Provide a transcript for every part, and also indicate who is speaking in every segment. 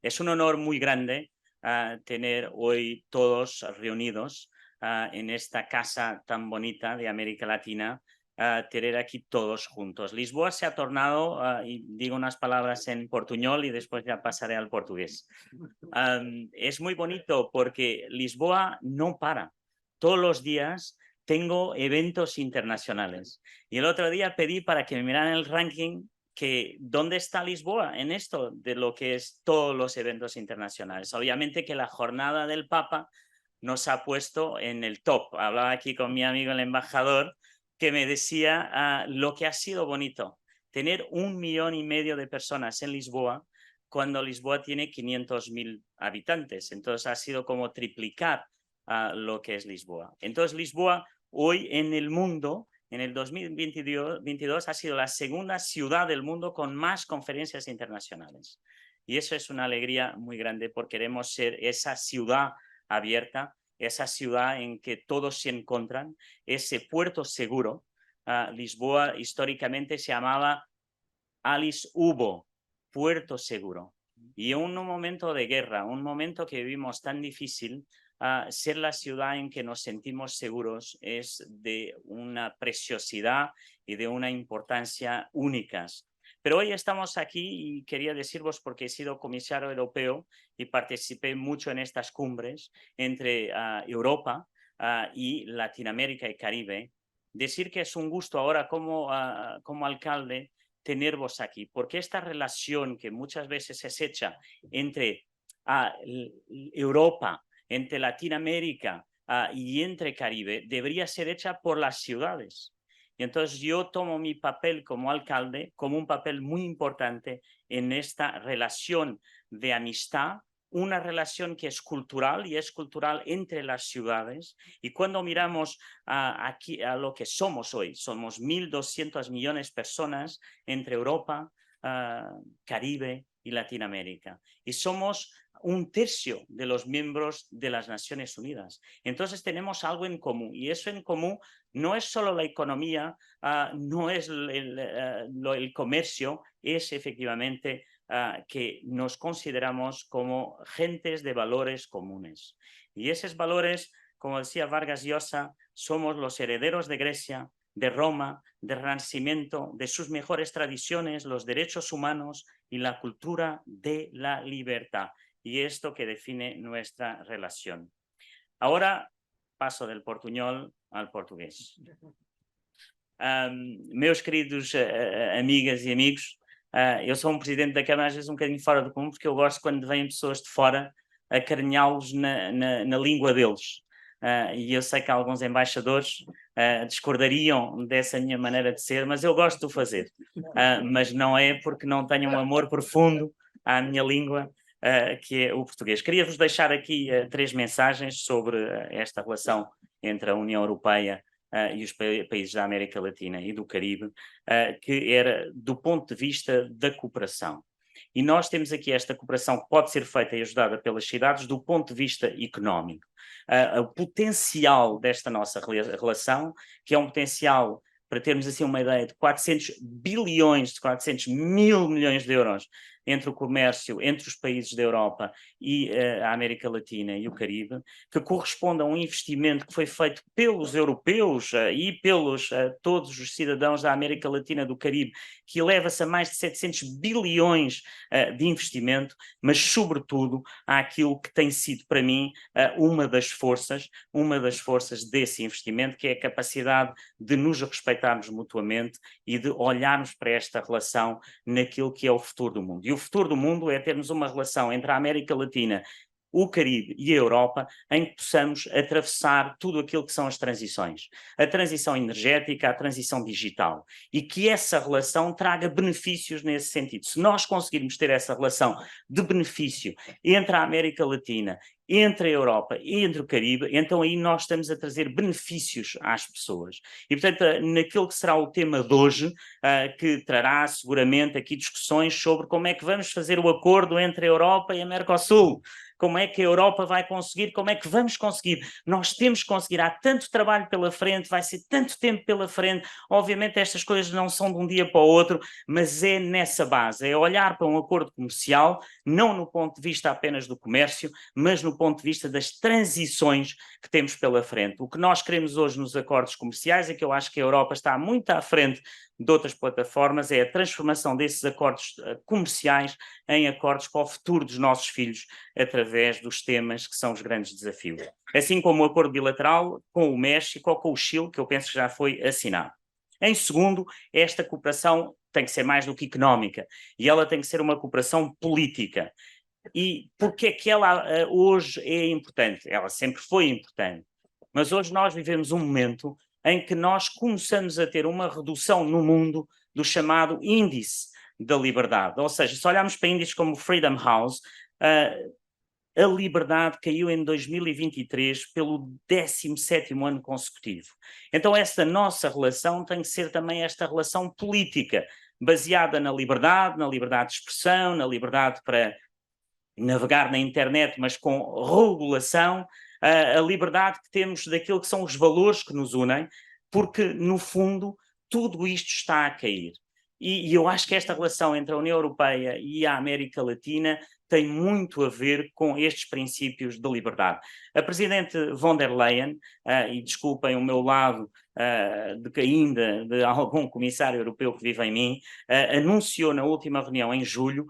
Speaker 1: Es un honor muy grande tener hoy todos reunidos en esta casa tan bonita de América Latina, tener aquí todos juntos. Lisboa se ha tornado, y digo unas palabras en portuñol y después ya pasaré al portugués. Es muy bonito porque Lisboa no para. Todos los días tengo eventos internacionales. Y el otro día pedí para que me miraran el ranking que dónde está Lisboa en esto de lo que es todos los eventos internacionales. Obviamente que la jornada del Papa nos ha puesto en el top. Hablaba aquí con mi amigo el embajador que me decía lo que ha sido bonito, tener 1,5 millones de personas en Lisboa cuando Lisboa tiene 500.000 habitantes. Entonces ha sido como triplicar lo que es Lisboa. Entonces Lisboa hoy en el mundo, en el 2022, ha sido la segunda ciudad del mundo con más conferencias internacionales. Y eso es una alegría muy grande porque queremos ser esa ciudad abierta, esa ciudad en que todos se encuentran, ese puerto seguro. Lisboa históricamente se llamaba Alice Hubo, puerto seguro. Y en un momento de guerra, un momento que vivimos tan difícil, ser la ciudad en que nos sentimos seguros es de una preciosidad y de una importancia únicas. Pero hoy estamos aquí y quería deciros, porque he sido comisario europeo y participé mucho en estas cumbres entre Europa y Latinoamérica y Caribe, decir que es un gusto ahora como alcalde teneros aquí, porque esta relación que muchas veces es hecha entre Europa, entre Latinoamérica y entre Caribe, debería ser hecha por las ciudades. Y entonces yo tomo mi papel como alcalde como un papel muy importante en esta relación de amistad, una relación que es cultural y es cultural entre las ciudades. Y cuando miramos aquí a lo que somos hoy, somos 1.200 millones de personas entre Europa, Caribe y Latinoamérica. Y somos 1/3 de los miembros de las Naciones Unidas. Entonces tenemos algo en común, y eso en común no es solo la economía, no es el comercio, es efectivamente que nos consideramos como gentes de valores comunes. Y esos valores, como decía Vargas Llosa, somos los herederos de Grecia, de Roma, del Renacimiento, de sus mejores tradiciones, los derechos humanos y la cultura de la libertad. Y esto que define nuestra relación. Ahora paso del portuñol al portugués. Meus queridos amigas e amigos, eu sou um presidente da Câmara às vezes um bocadinho fora do comum, porque eu gosto quando vêm pessoas de fora acarinhá-los na língua deles. E eu sei que alguns embaixadores discordariam dessa minha maneira de ser, mas eu gosto de o fazer. Mas não é porque não tenho um amor profundo à minha língua, que é o português. Queria-vos deixar aqui 3 mensagens sobre esta relação entre a União Europeia e os países da América Latina e do Caribe, que era do ponto de vista da cooperação. E nós temos aqui esta cooperação que pode ser feita e ajudada pelas cidades do ponto de vista económico. O potencial desta nossa relação, que é um potencial, para termos assim uma ideia, de 400 bilhões, de 400 mil milhões de euros entre o comércio, entre os países da Europa e a América Latina e o Caribe, que corresponde a um investimento que foi feito pelos europeus e pelos todos os cidadãos da América Latina e do Caribe, que eleva-se a mais de 700 bilhões de investimento, mas sobretudo àquilo que tem sido para mim uma das forças desse investimento, que é a capacidade de nos respeitarmos mutuamente e de olharmos para esta relação naquilo que é o futuro do mundo. E o futuro do mundo é termos uma relação entre a América Latina, o Caribe e a Europa, em que possamos atravessar tudo aquilo que são as transições. A transição energética, a transição digital. E que essa relação traga benefícios nesse sentido. Se nós conseguirmos ter essa relação de benefício entre a América Latina, entre a Europa e entre o Caribe, então aí nós estamos a trazer benefícios às pessoas. E, portanto, naquilo que será o tema de hoje, que trará seguramente aqui discussões sobre como é que vamos fazer o acordo entre a Europa e a Mercosul. como é que a Europa vai conseguir, como é que vamos conseguir. Nós temos que conseguir, há tanto trabalho pela frente, vai ser tanto tempo pela frente, obviamente estas coisas não são de um dia para o outro, mas é nessa base, é olhar para um acordo comercial, não no ponto de vista apenas do comércio, mas no ponto de vista das transições que temos pela frente. O que nós queremos hoje nos acordos comerciais, é que eu acho que a Europa está muito à frente de outras plataformas, é a transformação desses acordos comerciais em acordos para o futuro dos nossos filhos, através dos temas que são os grandes desafios. Assim como o acordo bilateral com o México ou com o Chile, que eu penso que já foi assinado. Em segundo, esta cooperação tem que ser mais do que económica, e ela tem que ser uma cooperação política. E porque é que ela hoje é importante? Ela sempre foi importante, mas hoje nós vivemos um momento em que nós começamos a ter uma redução no mundo do chamado índice da liberdade. Ou seja, se olharmos para índices como o Freedom House, a liberdade caiu em 2023 pelo 17º ano consecutivo. Então esta nossa relação tem que ser também esta relação política, baseada na liberdade de expressão, na liberdade para navegar na internet, mas com regulação, a liberdade que temos daquilo que são os valores que nos unem, porque, no fundo, tudo isto está a cair. E eu acho que esta relação entre a União Europeia e a América Latina tem muito a ver com estes princípios de liberdade. A Presidente von der Leyen, e desculpem o meu lado de algum comissário europeu que vive em mim, anunciou na última reunião em julho,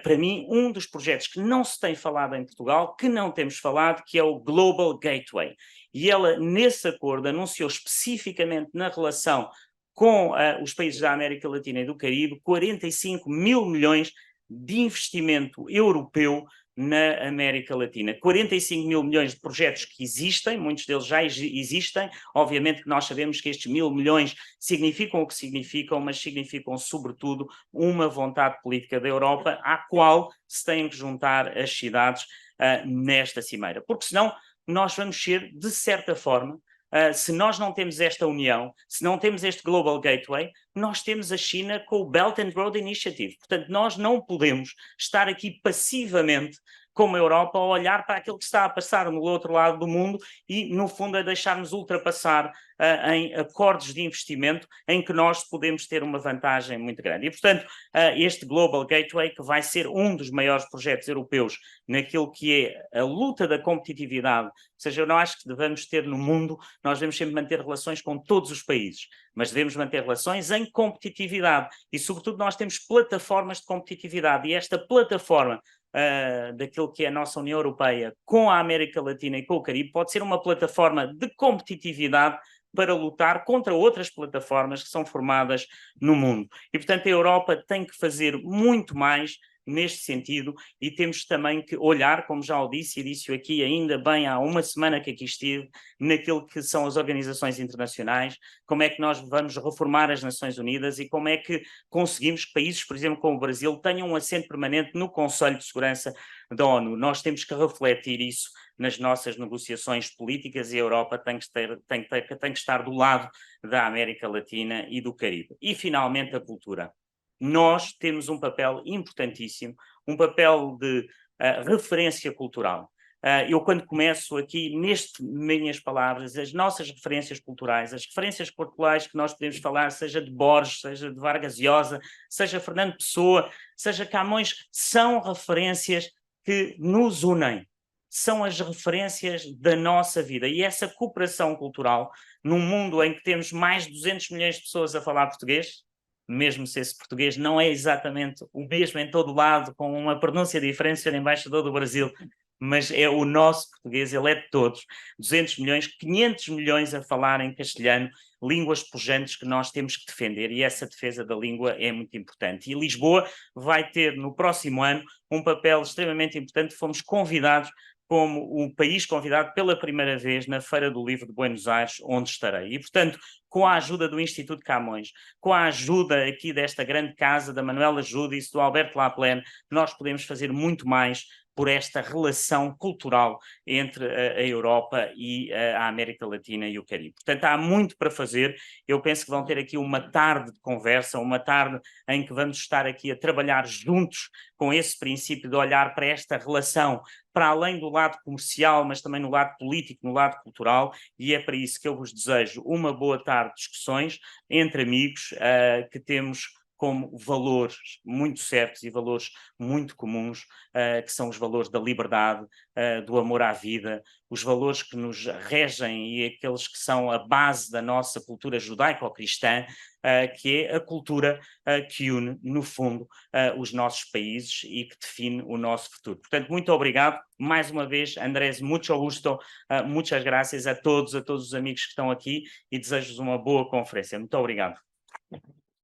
Speaker 1: para mim, um dos projetos que não se tem falado em Portugal, que não temos falado, que é o Global Gateway. E ela, nesse acordo, anunciou especificamente na relação com os países da América Latina e do Caribe, 45 mil milhões de investimento europeu na América Latina. 45 mil milhões de projetos que existem, muitos deles já existem, obviamente que nós sabemos que estes 1.000 milhões significam o que significam, mas significam sobretudo uma vontade política da Europa à qual se têm que juntar as cidades nesta cimeira, porque senão nós vamos ser, de certa forma, se nós não temos esta união, se não temos este Global Gateway, nós temos a China com o Belt and Road Initiative. Portanto, nós não podemos estar aqui passivamente como a Europa a olhar para aquilo que está a passar no outro lado do mundo e, no fundo, a deixar-nos ultrapassar em acordos de investimento em que nós podemos ter uma vantagem muito grande. E, portanto, este Global Gateway, que vai ser um dos maiores projetos europeus naquilo que é a luta da competitividade, ou seja, eu não acho que devemos ter no mundo, nós devemos sempre manter relações com todos os países, mas devemos manter relações em competitividade e, sobretudo, nós temos plataformas de competitividade e esta plataforma daquilo que é a nossa União Europeia com a América Latina e com o Caribe pode ser uma plataforma de competitividade para lutar contra outras plataformas que são formadas no mundo. E, portanto, a Europa tem que fazer muito mais neste sentido e temos também que olhar, como já o disse, e disse-o aqui ainda bem há uma semana que aqui estive, naquilo que são as organizações internacionais, como é que nós vamos reformar as Nações Unidas e como é que conseguimos que países, por exemplo, como o Brasil, tenham um assento permanente no Conselho de Segurança da ONU. Nós temos que refletir isso nas nossas negociações políticas e a Europa tem que estar do lado da América Latina e do Caribe. E, finalmente, a cultura. Nós temos um papel importantíssimo, um papel de referência cultural. Eu, quando começo aqui, minhas palavras, as nossas referências culturais, as referências culturais que nós podemos falar, seja de Borges, seja de Vargas Llosa, seja Fernando Pessoa, seja Camões, são referências que nos unem. São as referências da nossa vida. E essa cooperação cultural, num mundo em que temos mais de 200 milhões de pessoas a falar português, mesmo se esse português não é exatamente o mesmo em todo lado, com uma pronúncia diferente, ser embaixador do Brasil, mas é o nosso português, ele é de todos. 200 milhões, 500 milhões a falar em castelhano, línguas pujantes que nós temos que defender, e essa defesa da língua é muito importante. E Lisboa vai ter, no próximo ano, um papel extremamente importante. Fomos convidados como um país convidado pela primeira vez na Feira do Livro de Buenos Aires, onde estarei. E, portanto, com a ajuda do Instituto Camões, com a ajuda aqui desta grande casa da Manuela Judice, do Alberto Laplane, nós podemos fazer muito mais por esta relação cultural entre a Europa e a América Latina e o Caribe. Portanto, há muito para fazer. Eu penso que vão ter aqui uma tarde de conversa, uma tarde em que vamos estar aqui a trabalhar juntos com esse princípio de olhar para esta relação para além do lado comercial, mas também no lado político, no lado cultural, e é para isso que eu vos desejo uma boa tarde de discussões entre amigos, que temos como valores muito certos e valores muito comuns, que são os valores da liberdade, do amor à vida, os valores que nos regem e aqueles que são a base da nossa cultura judaico-cristã, que é a cultura que une, no fundo, os nossos países e que define o nosso futuro. Portanto, muito obrigado. Mais uma vez, Andrés, muito gusto, muitas graças a todos os amigos que estão aqui e desejo-vos uma boa conferência. Muito obrigado.